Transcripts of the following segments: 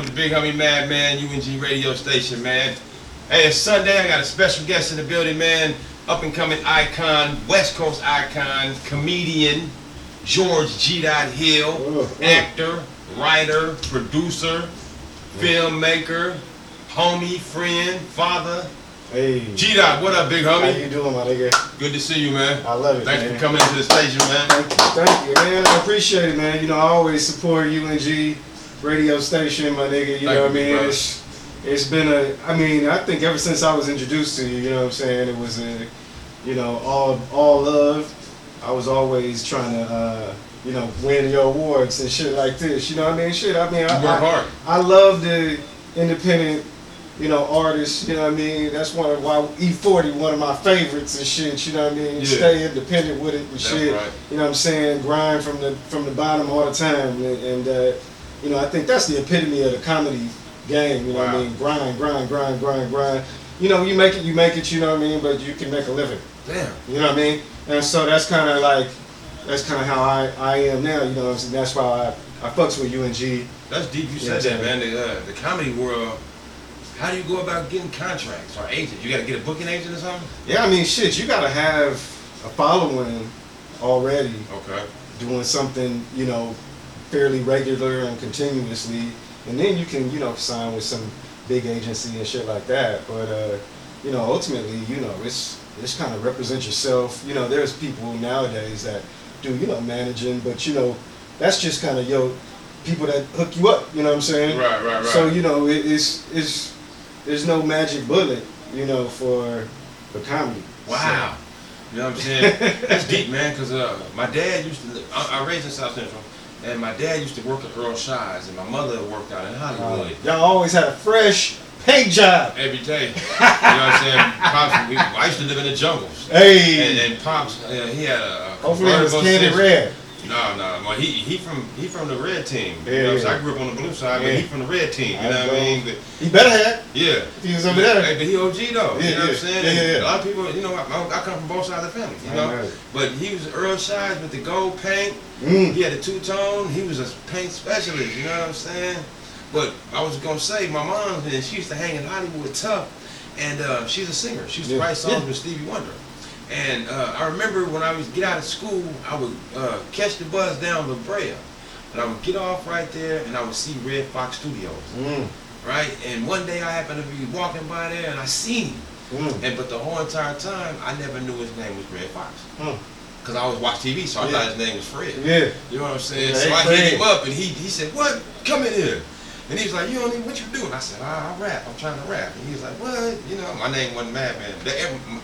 with the big homie Madman, UNG radio station, man. Hey, it's Sunday. I got a special guest in the building, man. Up and coming icon, West Coast icon, comedian, George G. Hill, actor, writer, producer, filmmaker, homie, friend, father. Hey. G-Dot, what up, big homie? How you doing, my nigga? Good to see you, man. I love it, Thanks man. for coming into the station, man. Thank you, man. I appreciate it, man. You know, I always support UNG radio station, my nigga. You know what I mean? It's been I think ever since I was introduced to you, you know what I'm saying? It was all love. I was always trying to, win your awards and shit like this. You know what I mean? You work hard. I love the independent, artists, you know what I mean? That's why E40, one of my favorites and shit, you know what I mean? Yeah. Stay independent with it and shit. Right. You know what I'm saying? Grind from the bottom all the time. And I think that's the epitome of the comedy game, you know what I mean? Grind. You know, you make it, you know what I mean? But you can make a living. Damn. You know what I mean? And so that's kind of how I am now, you know what I'm saying? That's why I fucks with UNG. That's deep you said that, man. The comedy world, how do you go about getting contracts or agents? You got to get a booking agent or something? Yeah, I mean, shit, you got to have a following already. Okay. Doing something, fairly regular and continuously. And then you can, sign with some big agency and shit like that. But, ultimately, it's kind of represent yourself. You know, there's people nowadays that do, managing, but, that's just kind of, people that hook you up, you know what I'm saying? Right. So, there's no magic bullet, for comedy. Wow. So. You know what I'm saying? That's deep, man, because my dad used to live, I raised in South Central, and my dad used to work at Earl Shire's, and my mother worked out in Hollywood. Y'all always had a fresh paint job. Every day. You know what I'm saying? Pops, I used to live in the jungles. Hey. And Pops, he had a hopefully it was candy red. No. Well, he from the red team. Yeah, you know, so I grew up on the blue side, but he from the red team. You know what I mean? But, he better have. Yeah. He was over there. But he OG though. Yeah, you know what I'm saying? Yeah. A lot of people, I come from both sides of the family. You know. But he was Earl Shire's with the gold paint. He had a two-tone. He was a paint specialist. You know what I'm saying? But I was gonna say, my mom, she used to hang in Hollywood tough, and she's a singer. She used to write songs with Stevie Wonder. And I remember when I would get out of school, I would catch the bus down La Brea, and I would get off right there, and I would see Red Fox Studios, right? And one day I happened to be walking by there, and I seen him, but the whole entire time I never knew his name was Red Fox, because I always watched TV, so I thought his name was Fred. Yeah, you know what I'm saying? Yeah, so I hit him up, and he said, "What? Come in here." And he was like, what you doing? I said, I rap. I'm trying to rap. And he was like, what? My name wasn't Madman.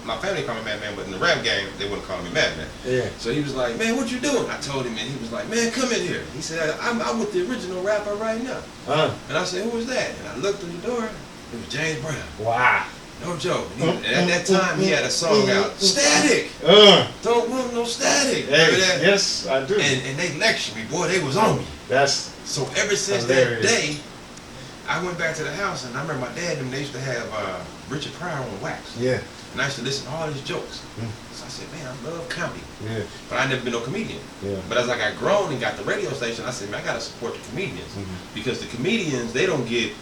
My family called me Madman, but in the rap game, they wouldn't call me Madman. Yeah. So he was like, man, what you doing? I told him, and he was like, man, come in here. He said, I'm with the original rapper right now. And I said, who was that? And I looked through the door. It was James Brown. Wow. No joke. And at that time, he had a song out, Static. Don't want no static. Hey, yes, I do. And they lectured me, boy. They was on me. So ever since that day, I went back to the house, and I remember my dad and them, they used to have Richard Pryor on wax. Yeah. And I used to listen to all his jokes. So I said, man, I love comedy. Yeah. But I never been no comedian. Yeah. But as I got grown and got the radio station, I said, man, I got to support the comedians. Because the comedians, they don't get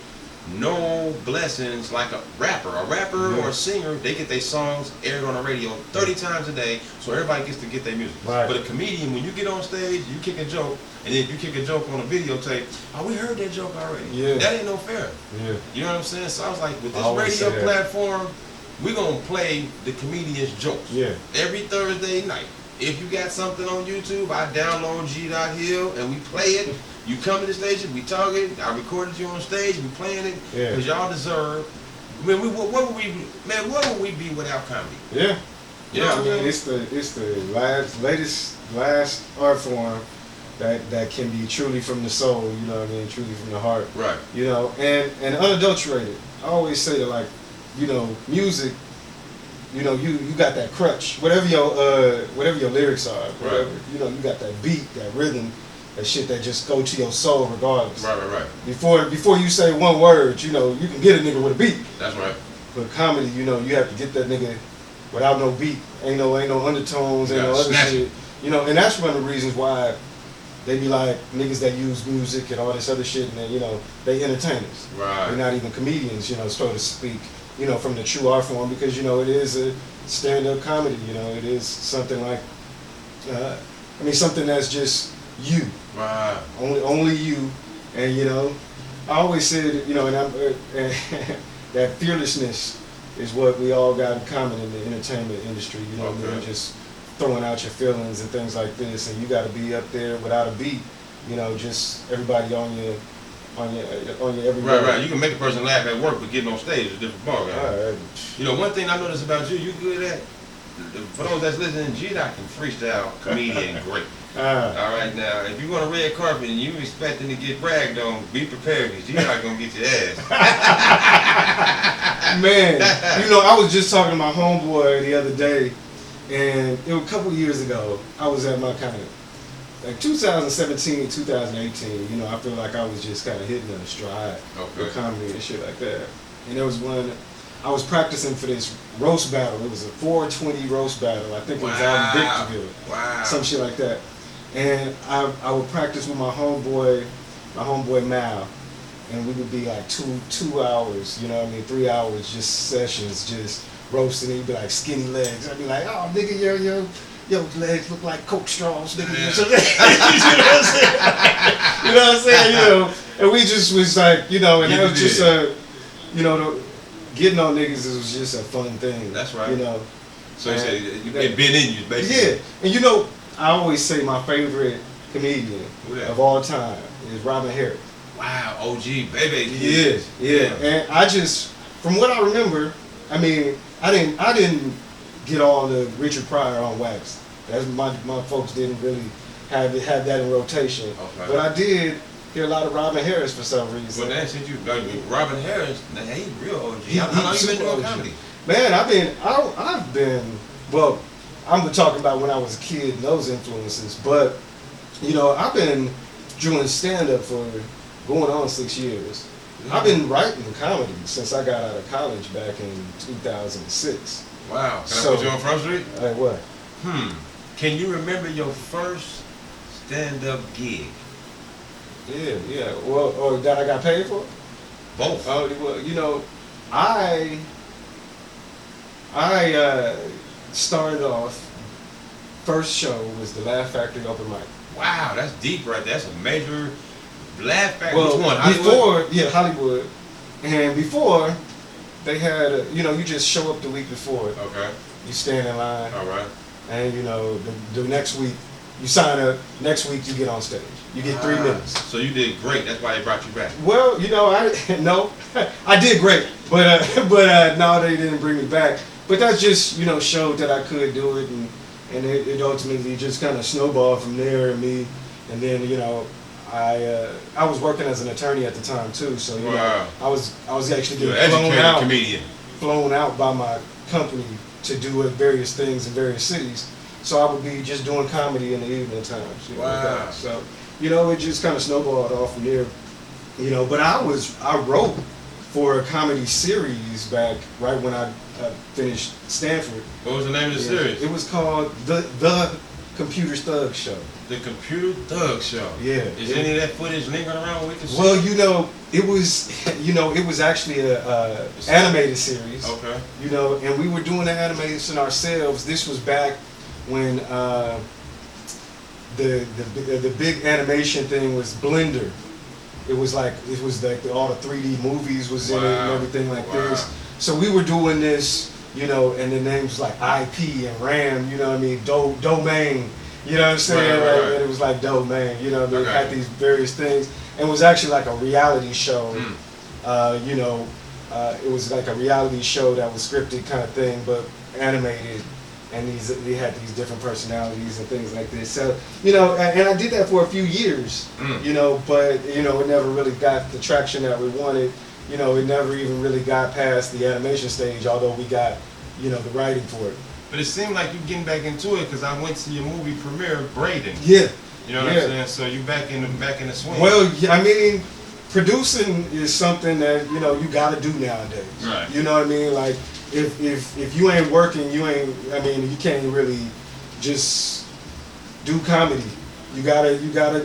no blessings like a rapper. A rapper or a singer, they get their songs aired on the radio 30 times a day, so everybody gets to get their music. Right. But a comedian, when you get on stage, you kick a joke, and then if you kick a joke on a videotape, we heard that joke already. Yeah. That ain't no fair. Yeah. You know what I'm saying? So I was like, with this radio platform, we're going to play the comedian's jokes. Yeah. Every Thursday night. If you got something on YouTube, I download G.Hill and we play it. You come to the station, we talk it. I recorded you on stage, we playing it. Because y'all deserve. I mean, what would we be without comedy? Yeah. You know what I mean? It's the last art form that can be truly from the soul, you know what I mean, truly from the heart. Right. And unadulterated. I always say that, like, music, you got that crutch. Whatever your lyrics are, whatever, you got that beat, that rhythm, that shit that just go to your soul regardless. Right. Before you say one word, you can get a nigga with a beat. That's right. But comedy, you have to get that nigga without no beat. Ain't no undertones, ain't no other shit. And that's one of the reasons why they be like niggas that use music and all this other shit, and then, you know, they entertainers. Right. They're not even comedians, you know, so to speak, you know, from the true art form, because, you know, it is a stand-up comedy, you know, it is something like, something that's just you. Right. Only you, and, you know, I always said, you know, that fearlessness is what we all got in common in the entertainment industry, you know, okay. Just throwing out your feelings and things like this, and you got to be up there without a beat, you know, just everybody on your every right. You can make a person laugh at work, but getting on stage is a different ballgame. Right. You know, one thing I noticed about you good at. For those that's listening, G-Dot can freestyle, comedian, great. All right, now, if you're on a red carpet and you expecting to get bragged on, be prepared, because G-Dot gonna get your ass. Man, you know, I was just talking to my homeboy the other day, and it was a couple years ago. I was at my kind of, like 2017, 2018, you know, I feel like I was just kind of hitting a stride with comedy and shit like that. And there was one, I was practicing for this roast battle. It was a 420 roast battle. I think it was out in Victorville. Wow. Some shit like that. And I would practice with my homeboy Mal. And we would be like two hours, you know what I mean, 3 hours, just sessions, just roasting. He'd be like skinny legs. I'd be like, oh nigga, your legs look like Coke straws, nigga. You know what I'm saying? You know what I'm saying? You know, and we just was like, you know, and that was just you know, getting on niggas was just a fun thing. That's right. You know. So you say you get been in you, basically. Yeah, and you know, I always say my favorite comedian of all time is Robin Harris. Wow, OG, baby. He is, yeah. And I just, from what I remember, I mean, I didn't get all the Richard Pryor on wax. That's my folks didn't really have that in rotation. Okay. But I did hear a lot of Robin Harris for some reason. Well, that's since you Robin Harris, he's real OG. How long you been doing comedy? Man, I've been. Well, I'm talking about when I was a kid and those influences. But you know, I've been doing stand up for going on 6 years. I've been writing comedy since I got out of college back in 2006. Wow. Can I put you on Front Street? What? Can you remember your first stand-up gig? Yeah. Well, or that I got paid for? Both. Well, you know, I started off, first show was the Laugh Factory open mic. Wow, that's deep right there. That's a major Laugh Factory. Well, which one? Hollywood? Hollywood. And before, they had, you know, you just show up the week before. Okay. You stand in line. All right. And, you know, the next week, you sign up. Next week, you get on stage. You get 3 minutes. So you did great. That's why they brought you back. Well, you know, I did great. But no, they didn't bring me back. But that just, you know, showed that I could do it. And it ultimately just kind of snowballed from there and me. And then, you know, I was working as an attorney at the time too, so you know, I was actually getting flown out by my company to do various things in various cities. So I would be just doing comedy in the evening times. You know, like so, you know, it just kind of snowballed off from there. You know, but I wrote for a comedy series back right when I finished Stanford. What was the name of the series? It was called The Computer Thug Show. The Computer Thug Show. Yeah. Is any of that footage lingering around we can see? Well, you know, it was actually a animated series. Okay. You know, and we were doing the animation ourselves. This was back when the big animation thing was Blender. It was like all the 3D movies was in it and everything like this. So we were doing this, you know, and the names like IP and RAM, you know what I mean, domain. You know what I'm saying? Right. And it was like domain, you know, they had these various things. And it was actually like a reality show. You know, it was like a reality show that was scripted kind of thing, but animated. And they had these different personalities and things like this. So, you know, and I did that for a few years, you know, but, you know, it never really got the traction that we wanted. You know, it never even really got past the animation stage, although we got, you know, the writing for it. But it seemed like you getting back into it because I went to your movie premiere, Braden. Yeah. You know what I'm saying? So you back in the swing. Well, I mean, producing is something that, you know, you got to do nowadays. Right. You know what I mean? Like, if you ain't working, you can't really just do comedy You gotta.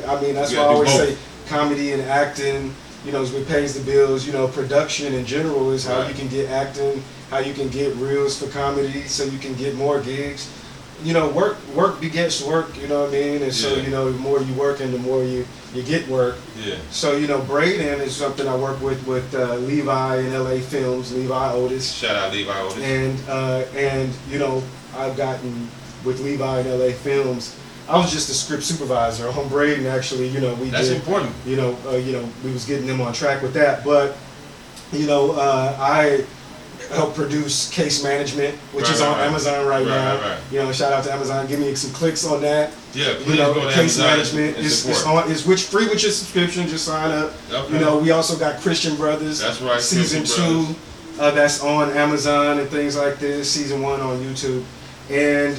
I mean, that's why I always say comedy and acting. You know, is what pays the bills. You know, production in general is how you can get acting, how you can get reels for comedy, so you can get more gigs. You know, work begets work. You know what I mean? And so, you know, the more you work and the more you get work. Yeah. So, you know, Braden is something I work with Levi in LA Films, Levi Otis. Shout out Levi Otis. And you know, I've gotten with Levi in LA Films. I was just a script supervisor on Braden. Actually, you know, that's important. You know, we was getting them on track with that, but you know, I help produce Case Management, which is on Amazon right now. You know, shout out to Amazon. Give me some clicks on that. Yeah, please you know, go to Case Amazon Management is free with your subscription. Just sign up. Okay. You know, we also got Christian Brothers. That's right. Season 2, that's on Amazon and things like this. Season 1 on YouTube, and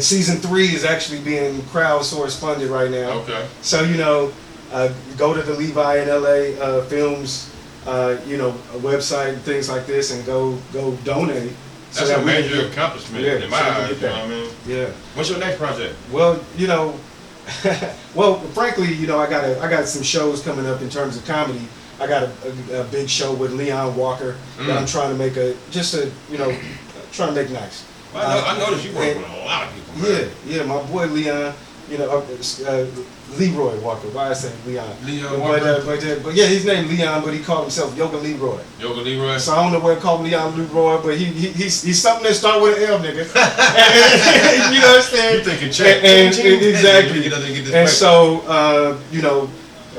season 3 is actually being crowdsourced funded right now. Okay. So you know, go to the Levi in LA Films. You know, a website and things like this, and go donate. That's a major accomplishment in my eyes. You know what I mean? Yeah. What's your next project? Well, you know, well, frankly, you know, I got some shows coming up in terms of comedy. I got a big show with Leon Walker that I'm trying to make trying to make nice. Well, I noticed you work with a lot of people. Man. Yeah, my boy Leon. You know, Leroy Walker. Why I say Leon? Leon Walker. But yeah, his name Leon, but he called himself Yoga Leroy. Yoga Leroy. So I don't know where he called Leon Leroy, but he's something that start with an L, nigga. You know what I'm saying? You thinking check? Exactly. And so you know,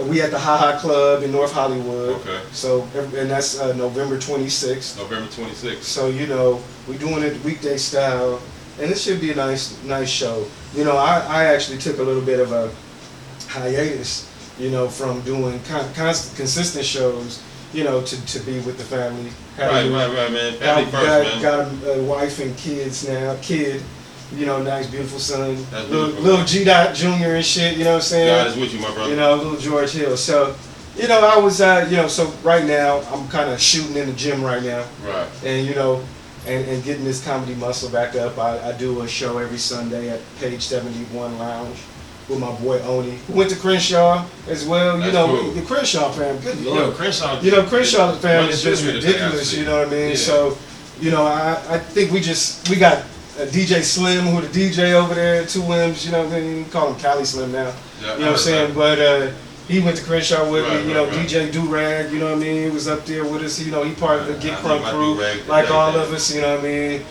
we at the Ha Ha Club in North Hollywood. Okay. So and that's November 26th. November 26th. So you know, we're doing it weekday style. And it should be a nice show. You know, I actually took a little bit of a hiatus, you know, from doing consistent shows, you know, to be with the family. Right, man. Family first, man. Got a wife and kids now. You know, nice, beautiful son. Little G. Dot Jr. and shit, you know what I'm saying? God is with you, my brother. You know, little George Hill. So, you know, I was, you know, so right now, I'm kind of shooting in the gym right now. Right. And, you know, and getting this comedy muscle back up. I do a show every Sunday at Page 71 Lounge with my boy Oni, who went to Crenshaw as well. That's you know, cool. The Crenshaw fam, good lord. Yo, Crenshaw. You know, Crenshaw fam is just ridiculous. You know what I mean? Yeah. So, you know, I think we got DJ Slim, who the DJ over there, 2 M's. You know what I mean? We call him Cali Slim now. Yeah, you know what I'm saying? But he went to Crenshaw with me, you know, DJ Do-Rag, you know what I mean? He was up there with us, you know, he part of the Get Crunk crew, like all of us, you know what I mean?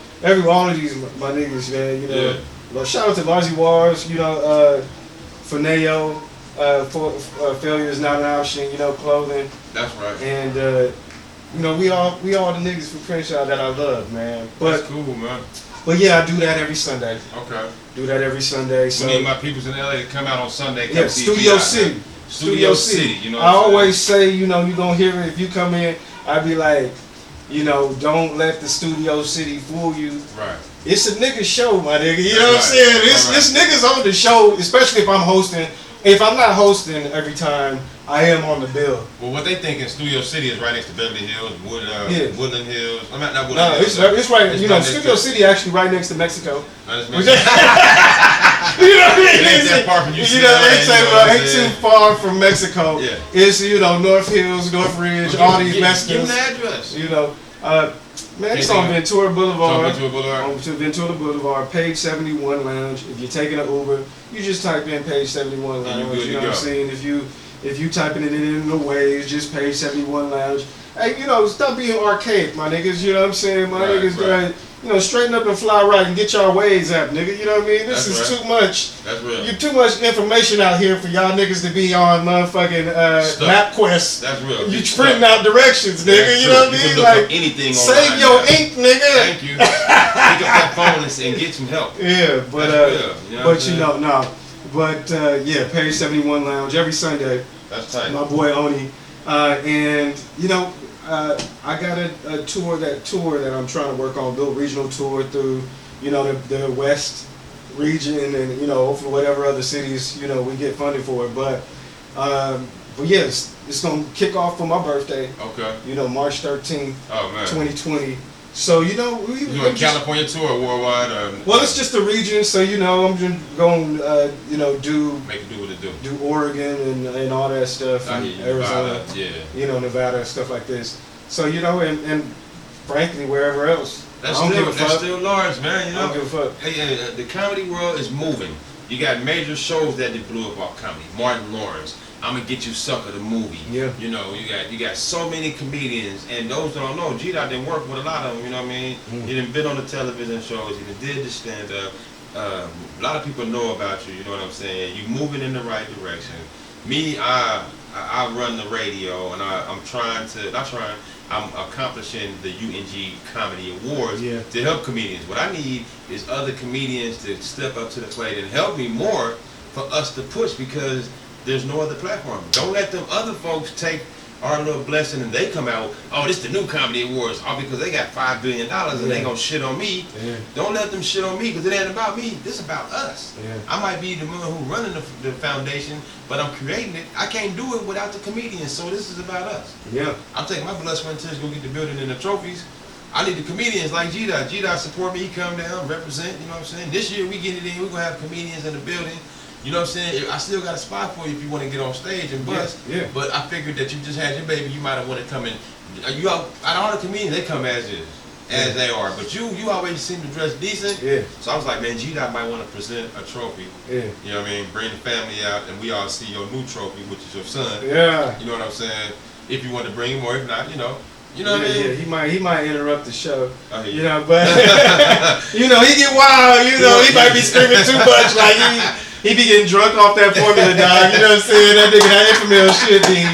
All of these, my niggas, man, you know. Well, shout out to Larzy Wars, you know, Fineo, Failure is Not an Option, you know, clothing. That's right. And, you know, we all the niggas from Crenshaw that I love, man. That's cool, man. But yeah, I do that every Sunday. Okay. Do that every Sunday. So, we need my peoples in LA to come out on Sunday. Yeah, Studio City. Man. Studio City, you know. I always say, you know, you're gonna hear it if you come in. I be like, you know, don't let the Studio City fool you. Right. It's a nigga show, my nigga. You know what I'm saying? This nigga's on the show, especially if I'm hosting. If I'm not hosting every time, I am on the bill. Well, what they think in Studio City is right next to Beverly Hills, Woodland Hills. I'm not Woodland Hills. It's right. You know, Studio City actually right next to Mexico. You know what I mean? It ain't that far from you. You know, ain't too far from Mexico. Yeah. It's, you know, North Hills, North Ridge, all these Mexicans. Give them the address. You know, man, it's on Ventura Boulevard. On Ventura Boulevard, Page 71 Lounge. If you're taking an Uber, you just type in Page 71 Lounge. You know what I'm saying? If you typing it in the ways, just Page 71 Lounge. Hey, you know, stop being archaic, my niggas. You know what I'm saying? My niggas, you know, straighten up and fly right and get y'all ways up, nigga. You know what I mean? This is too much. That's real. You're too much information out here for y'all niggas to be on motherfucking MapQuest. That's real. You printing out directions, nigga. You know what I mean? Like anything save your ink, nigga. Thank you. Pick up that phone and get some help. Yeah, but yeah, Page 71 Lounge every Sunday. That's tight. My boy Oni, and you know. I got a tour that I'm trying to work on, build regional tour through, you know, the West region, and you know, hopefully whatever other cities, you know, we get funded for it. But yes, it's gonna kick off for my birthday. Okay. You know, March 13th, 2020. So you know, you in California tour or worldwide? Well, it's just a region, so you know, I'm just going, you know, make it do what it do. Do Oregon and all that stuff, and Arizona, you know, Nevada, stuff like this. So you know, and frankly, wherever else. That's still large, man. You know, I don't give a fuck. Hey, the comedy world is moving. You got major shows that blew up off comedy. Martin Lawrence, I'm Gonna Get You Sucker, the movie. Yeah. You know, you got so many comedians, and those that don't know, G-Dot didn't work with a lot of them. You know what I mean? He done been on the television shows. He done did the stand up. A lot of people know about you. You know what I'm saying? You moving in the right direction. Me, I run the radio, and I'm accomplishing the UNG Comedy Awards to help comedians. What I need is other comedians to step up to the plate and help me more for us to push, because there's no other platform. Don't let them other folks take our little blessing and they come out, oh, this the new Comedy Awards, all because they got $5 billion and they gonna shit on me. Don't let them shit on me, because it ain't about me. This is about us. I might be the one who running the foundation, but I'm creating it. I can't do it without the comedians, so this is about us. I'm taking my blood, sweat, and tears to go get the building and the trophies. I need the comedians like G-Dot. G-Dot support me, he come down, represent, you know what I'm saying? This year we get it in, we're gonna have comedians in the building. You know what I'm saying? I still got a spot for you if you want to get on stage and bust. But I figured that you just had your baby, you might have want to come in. You out of all the comedians, they come as is, as they are. But you always seem to dress decent. So I was like, man, G-Dot might want to present a trophy. You know what I mean? Bring the family out, and we all see your new trophy, which is your son. You know what I'm saying? If you want to bring him, or if not, you know. You know what I mean? He might interrupt the show. You know, but you know, he get wild. You know, he might be screaming too much, like he be getting drunk off that formula, dog. You know what I'm saying? That nigga, that infamil should be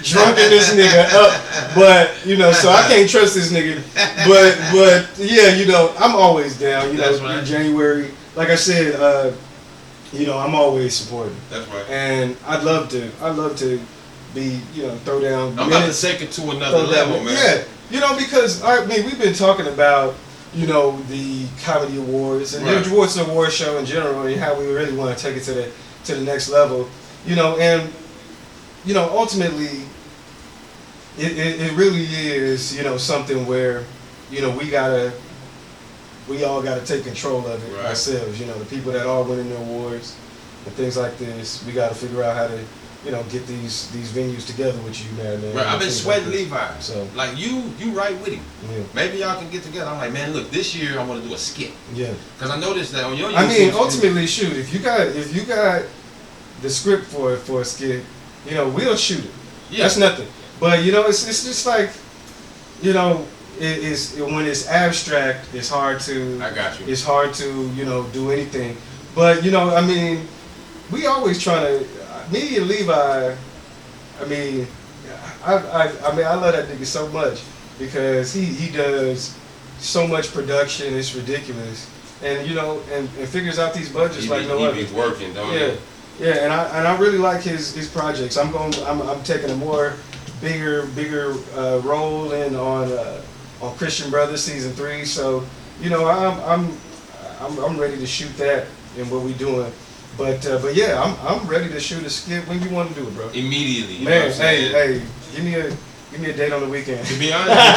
drunking this nigga up. But, you know, so I can't trust this nigga. But yeah, you know, I'm always down. You know, in January, like I said, you know, I'm always supporting. That's right. And I'd love to be, you know, throw down. I'm about to take it to another level, man. Yeah, you know, because I mean, we've been talking about, you know, the Comedy Awards and the award show in general, and how we really want to take it to the next level, you know, and you know, ultimately, it really is, you know, something where, you know, we all gotta take control of it ourselves. You know, the people that are winning the awards and things like this, we gotta figure out how to, you know, get these venues together with you, man. I've been sweating Levi. So like you right with him. Maybe y'all can get together. I'm like, man, look, this year I want to do a skit. Because I noticed that on your YouTube. I mean, ultimately, shoot, if you got the script for a skit, you know, we'll shoot it. That's nothing. But you know, it's just like, you know, it's when it's abstract, it's hard to. I got you. It's hard to, you know, do anything. But you know, I mean, we always trying to. Me and Levi, I mean, I love that nigga so much, because he does so much production, it's ridiculous, and you know, and figures out these budgets like no other. He be working, don't he? Yeah, and I really like his projects. I'm taking a more bigger role in on Christian Brothers season 3. So you know, I'm ready to shoot that and what we doing. But yeah, I'm ready to shoot a skit. When you want to do it, bro? Immediately. Man, hey, give me a date on the weekend. To be honest with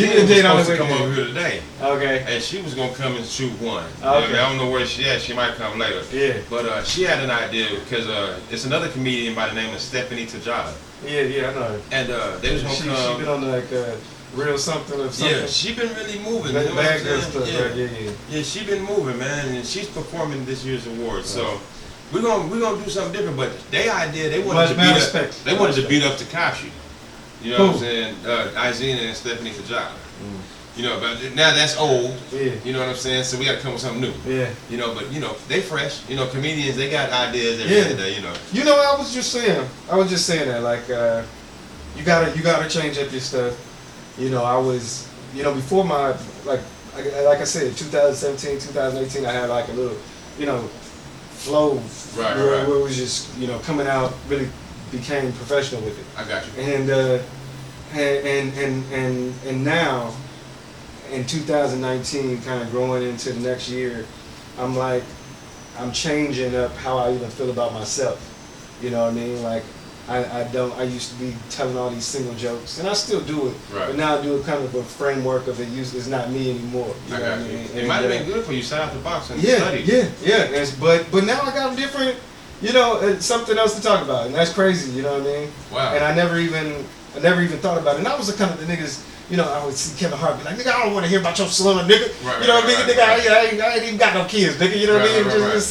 you, Isaiah was supposed to come over here today. Okay. And she was gonna come and shoot one. Okay. I mean, I don't know where she at. She might come later. Yeah. But she had an idea, because it's another comedian by the name of Stephanie Tajada. Yeah, I know her. And they was gonna come. She been on like Real something or something. Yeah, she been really moving. Bad girl stuff, right? Yeah, she been moving, man, and she's performing this year's awards. So we're gonna do something different. But their idea, they wanted to beat up Tekashi. You know what I'm saying? Isaiah and Stephanie Tajada. You know, but now that's old. Yeah. You know what I'm saying? So we got to come with something new. Yeah. You know, but you know, they fresh. You know, comedians, they got ideas every day. You know. You know, I was just saying that, like, you gotta change up your stuff. You know, I was, you know, before my, like I said, 2017, 2018, I had like a little, you know, flow where it was just, you know, coming out, really became professional with it. I got you. And now, in 2019, kind of growing into the next year, I'm like, I'm changing up how I even feel about myself. You know what I mean? Like, I don't. I used to be telling all these single jokes, and I still do it. Right. But now I do it kind of a framework of it. It's not me anymore. You know what I mean? It might have been good for you. Sign out the box and study. Yeah. But now I got different. You know, something else to talk about, and that's crazy. You know what I mean? Wow. And I never even thought about it. And I was the kind of the niggas. You know, I would see Kevin Hart be like, nigga, I don't want to hear about your slum, nigga. You know what I mean? Nigga, I ain't even got no kids, nigga. You know what I mean?